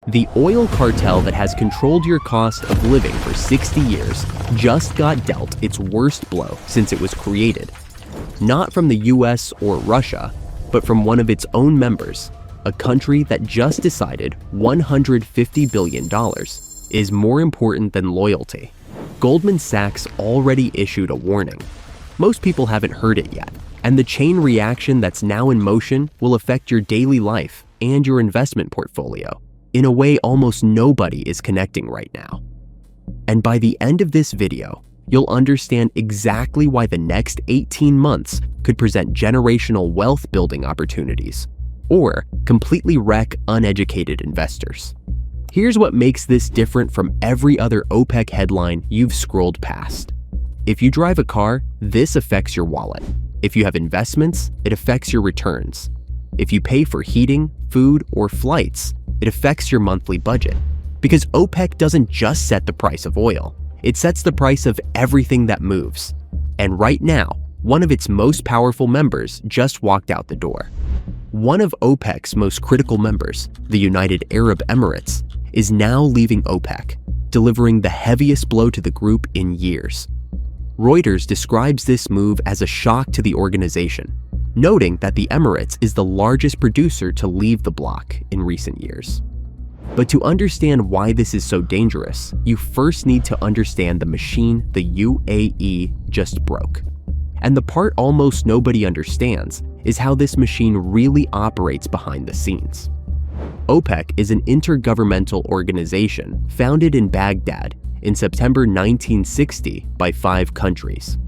The oil cartel that has controlled your cost of living for 60 years just got dealt its worst blow since it was created. Not from the US or Russia, but from one of its own members, a country that just decided $150 billion is more important than loyalty. Goldman Sachs already issued a warning. Most people haven't heard it yet, and the chain reaction that's now in motion will affect your daily life and your investment portfolio in a way almost nobody is connecting right now. And by the end of this video, you'll understand exactly why the next 18 months could present generational wealth building opportunities or completely wreck uneducated investors. Here's what makes this different from every other OPEC headline you've scrolled past. If you drive a car, this affects your wallet. If you have investments, it affects your returns. If you pay for heating, food, or flights, it affects your monthly budget. Because OPEC doesn't just set the price of oil, it sets the price of everything that moves. And right now, one of its most powerful members just walked out the door. One of OPEC's most critical members, the United Arab Emirates, is now leaving OPEC, delivering the heaviest blow to the group in years. Reuters describes this move as a shock to the organization, noting that the Emirates is the largest producer to leave the bloc in recent years. But to understand why this is so dangerous, you first need to understand the machine the UAE just broke. And the part almost nobody understands is how this machine really operates behind the scenes. OPEC is an intergovernmental organization founded in Baghdad in September 1960 by 5 countries: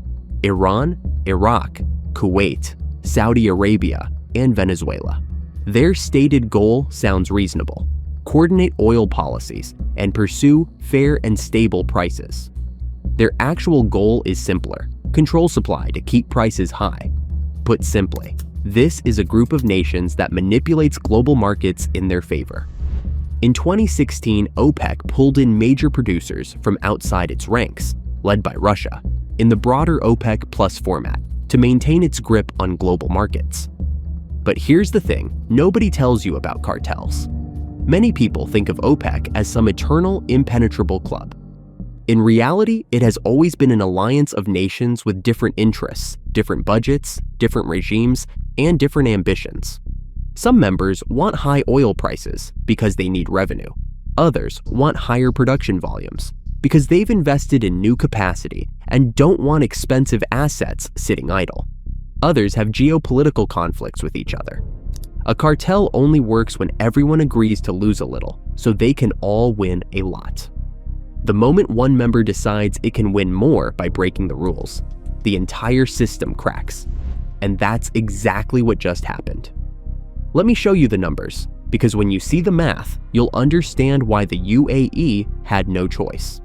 Iran, Iraq, Kuwait, Saudi Arabia, and Venezuela. Their stated goal sounds reasonable: coordinate oil policies and pursue fair and stable prices. Their actual goal is simpler: control supply to keep prices high. Put simply, this is a group of nations that manipulates global markets in their favor. In 2016, OPEC pulled in major producers from outside its ranks, led by Russia, in the broader OPEC Plus format to maintain its grip on global markets. But here's the thing nobody tells you about cartels. Many people think of OPEC as some eternal, impenetrable club. In reality, it has always been an alliance of nations with different interests, different budgets, different regimes, and different ambitions. Some members want high oil prices because they need revenue. Others want higher production volumes because they've invested in new capacity and don't want expensive assets sitting idle. Others have geopolitical conflicts with each other. A cartel only works when everyone agrees to lose a little, so they can all win a lot. The moment one member decides it can win more by breaking the rules, the entire system cracks. And that's exactly what just happened. Let me show you the numbers, because when you see the math, you'll understand why the UAE had no choice.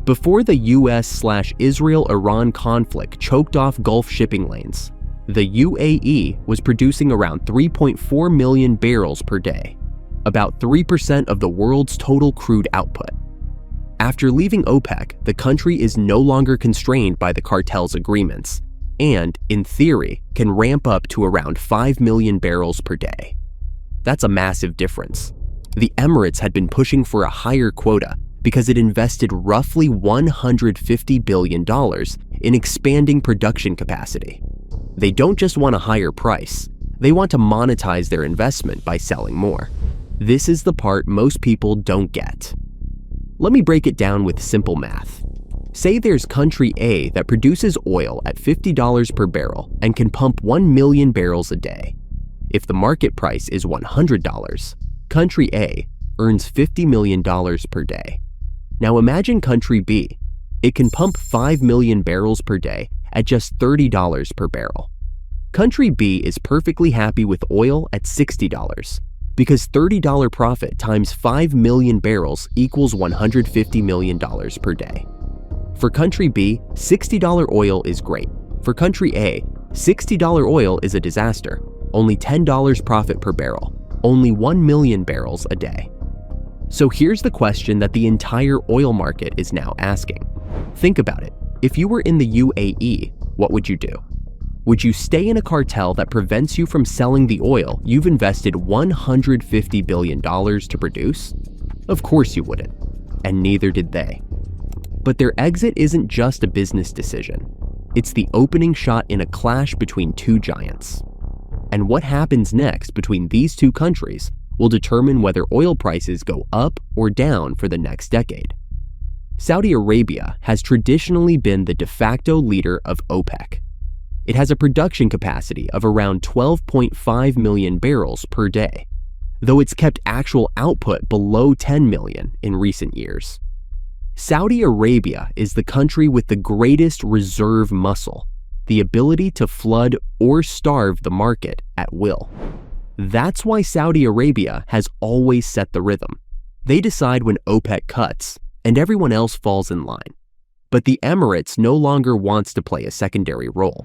Before the US/Israel-Iran conflict choked off Gulf shipping lanes, the UAE was producing around 3.4 million barrels per day, about 3% of the world's total crude output. After leaving OPEC, the country is no longer constrained by the cartel's agreements, and, in theory, can ramp up to around 5 million barrels per day. That's a massive difference. The Emirates had been pushing for a higher quota because it invested roughly $150 billion in expanding production capacity. They don't just want a higher price, they want to monetize their investment by selling more. This is the part most people don't get. Let me break it down with simple math. Say there's country A that produces oil at $50 per barrel and can pump 1 million barrels a day. If the market price is $100, country A earns $50 million per day. Now imagine country B. It can pump 5 million barrels per day at just $30 per barrel. Country B is perfectly happy with oil at $60 because $30 profit times 5 million barrels equals $150 million per day. For country B, $60 oil is great. For country A, $60 oil is a disaster. Only $10 profit per barrel, only 1 million barrels a day. So here's the question that the entire oil market is now asking. Think about it. If you were in the UAE, what would you do? Would you stay in a cartel that prevents you from selling the oil you've invested $150 billion to produce? Of course you wouldn't, and neither did they. But their exit isn't just a business decision. It's the opening shot in a clash between two giants. And what happens next between these two countries will determine whether oil prices go up or down for the next decade. Saudi Arabia has traditionally been the de facto leader of OPEC. It has a production capacity of around 12.5 million barrels per day, though it's kept actual output below 10 million in recent years. Saudi Arabia is the country with the greatest reserve muscle, the ability to flood or starve the market at will. That's why Saudi Arabia has always set the rhythm. They decide when OPEC cuts, and everyone else falls in line. But the Emirates no longer wants to play a secondary role.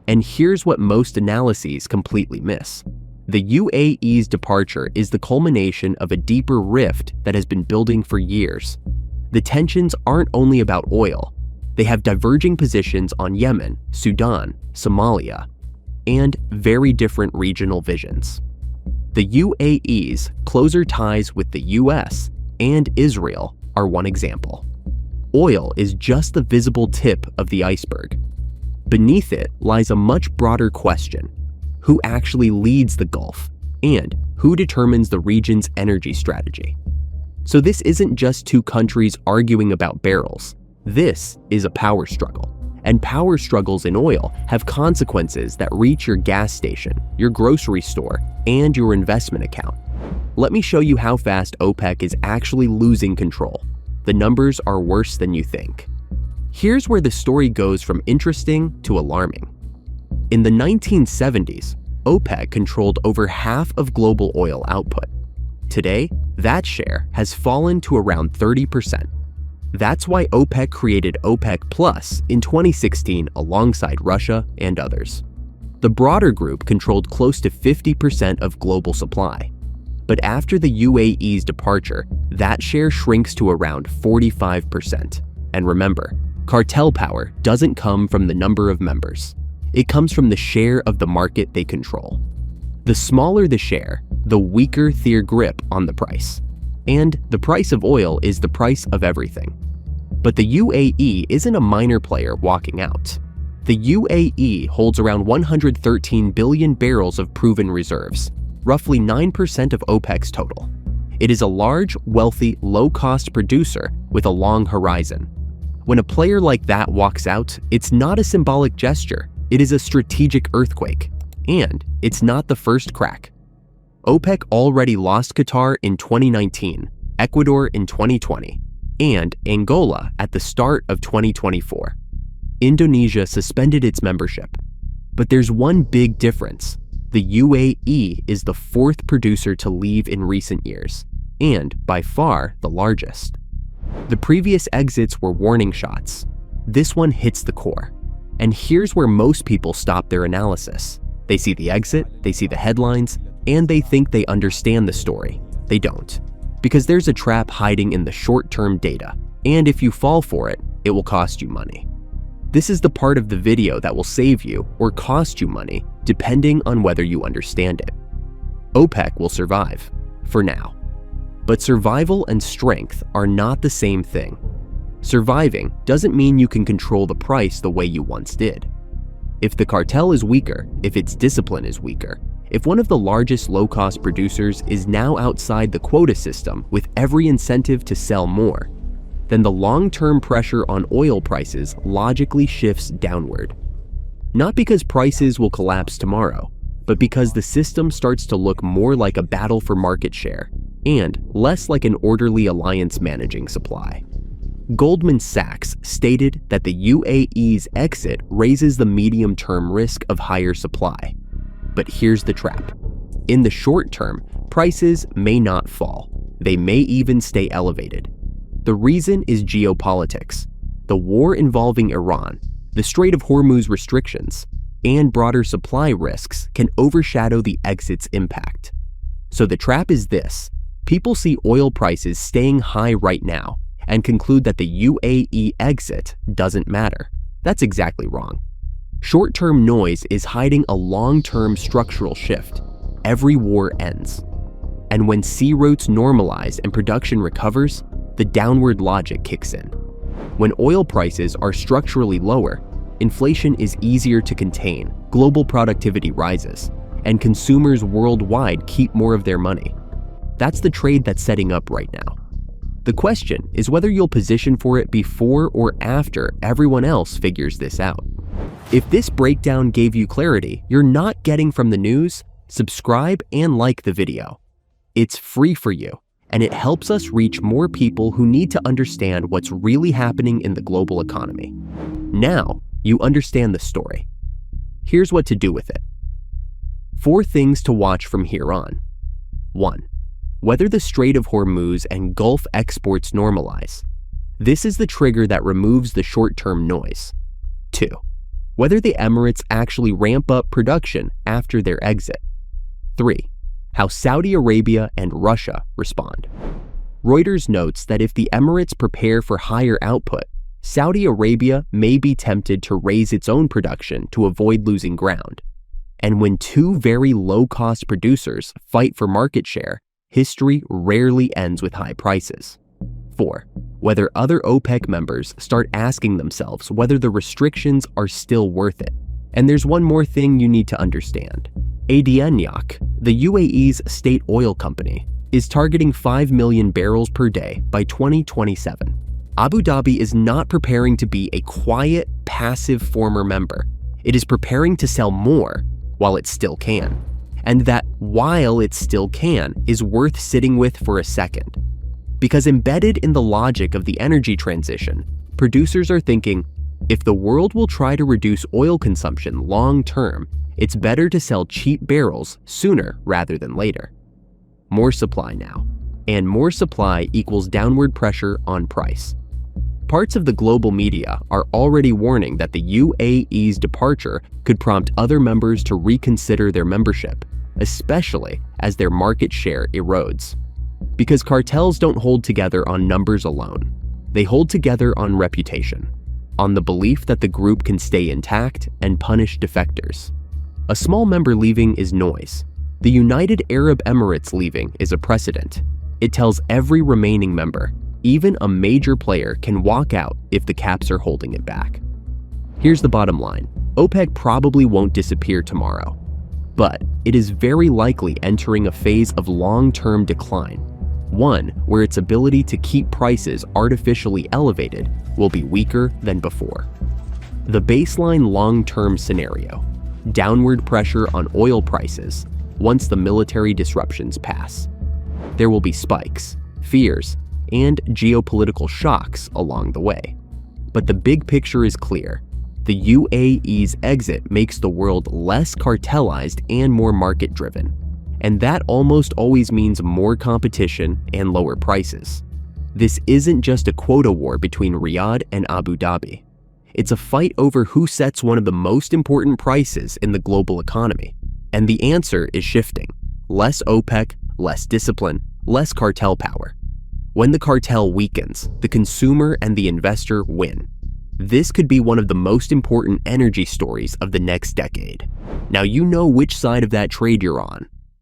And here's what most analyses completely miss. The UAE's departure is the culmination of a deeper rift that has been building for years. The tensions aren't only about oil. They have diverging positions on Yemen, Sudan, Somalia, and very different regional visions. The UAE's closer ties with the US and Israel are one example. Oil is just the visible tip of the iceberg. Beneath it lies a much broader question: who actually leads the Gulf, and who determines the region's energy strategy? So this isn't just two countries arguing about barrels. This is a power struggle. And power struggles in oil have consequences that reach your gas station, your grocery store, and your investment account. Let me show you how fast OPEC is actually losing control. The numbers are worse than you think. Here's where the story goes from interesting to alarming. In the 1970s, OPEC controlled over half of global oil output. Today, that share has fallen to around 30%. That's why OPEC created OPEC Plus in 2016 alongside Russia and others. The broader group controlled close to 50% of global supply. But after the UAE's departure, that share shrinks to around 45%. And remember, cartel power doesn't come from the number of members. It comes from the share of the market they control. The smaller the share, the weaker their grip on the price. And the price of oil is the price of everything. But the UAE isn't a minor player walking out. The UAE holds around 113 billion barrels of proven reserves, roughly 9% of OPEC's total. It is a large, wealthy, low-cost producer with a long horizon. When a player like that walks out, it's not a symbolic gesture, it is a strategic earthquake. And it's not the first crack. OPEC already lost Qatar in 2019, Ecuador in 2020, and Angola at the start of 2024. Indonesia suspended its membership. But there's one big difference. The UAE is the fourth producer to leave in recent years, and by far the largest. The previous exits were warning shots. This one hits the core. And here's where most people stop their analysis. They see the exit, they see the headlines, and they think they understand the story. They don't. Because there's a trap hiding in the short-term data, and if you fall for it, it will cost you money. This is the part of the video that will save you or cost you money, depending on whether you understand it. OPEC will survive, for now. But survival and strength are not the same thing. Surviving doesn't mean you can control the price the way you once did. If the cartel is weaker, if its discipline is weaker, if one of the largest low-cost producers is now outside the quota system with every incentive to sell more, then the long-term pressure on oil prices logically shifts downward. Not because prices will collapse tomorrow, but because the system starts to look more like a battle for market share and less like an orderly alliance managing supply. Goldman Sachs stated that the UAE's exit raises the medium-term risk of higher supply. But here's the trap. In the short term, prices may not fall. They may even stay elevated. The reason is geopolitics. The war involving Iran, the Strait of Hormuz restrictions, and broader supply risks can overshadow the exit's impact. So the trap is this. People see oil prices staying high right now and conclude that the UAE exit doesn't matter. That's exactly wrong. Short-term noise is hiding a long-term structural shift. Every war ends. And when sea routes normalize and production recovers, the downward logic kicks in. When oil prices are structurally lower, inflation is easier to contain, global productivity rises, and consumers worldwide keep more of their money. That's the trade that's setting up right now. The question is whether you'll position for it before or after everyone else figures this out. If this breakdown gave you clarity you're not getting from the news, subscribe and like the video. It's free for you, and it helps us reach more people who need to understand what's really happening in the global economy. Now, you understand the story. Here's what to do with it. 4 things to watch from here on. 1. Whether the Strait of Hormuz and Gulf exports normalize. This is the trigger that removes the short-term noise. 2. Whether the Emirates actually ramp up production after their exit. 3. How Saudi Arabia and Russia respond. Reuters notes that if the Emirates prepare for higher output, Saudi Arabia may be tempted to raise its own production to avoid losing ground. And when 2 very low-cost producers fight for market share, history rarely ends with high prices. 4. Whether other OPEC members start asking themselves whether the restrictions are still worth it. And there's one more thing you need to understand. ADNOC, the UAE's state oil company, is targeting 5 million barrels per day by 2027. Abu Dhabi is not preparing to be a quiet, passive former member. It is preparing to sell more while it still can. And that while it still can is worth sitting with for a second. Because embedded in the logic of the energy transition, producers are thinking, if the world will try to reduce oil consumption long term, it's better to sell cheap barrels sooner rather than later. More supply now, and more supply equals downward pressure on price. Parts of the global media are already warning that the UAE's departure could prompt other members to reconsider their membership, especially as their market share erodes. Because cartels don't hold together on numbers alone. They hold together on reputation, on the belief that the group can stay intact and punish defectors. A small member leaving is noise. The United Arab Emirates leaving is a precedent. It tells every remaining member, even a major player can walk out if the caps are holding it back. Here's the bottom line. OPEC probably won't disappear tomorrow, but it is very likely entering a phase of long-term decline, one where its ability to keep prices artificially elevated will be weaker than before. The baseline long-term scenario: downward pressure on oil prices once the military disruptions pass. There will be spikes, fears, and geopolitical shocks along the way. But the big picture is clear. The UAE's exit makes the world less cartelized and more market-driven. And that almost always means more competition and lower prices. This isn't just a quota war between Riyadh and Abu Dhabi. It's a fight over who sets one of the most important prices in the global economy. And the answer is shifting. Less OPEC, less discipline, less cartel power. When the cartel weakens, the consumer and the investor win. This could be one of the most important energy stories of the next decade. Now you know which side of that trade you're on.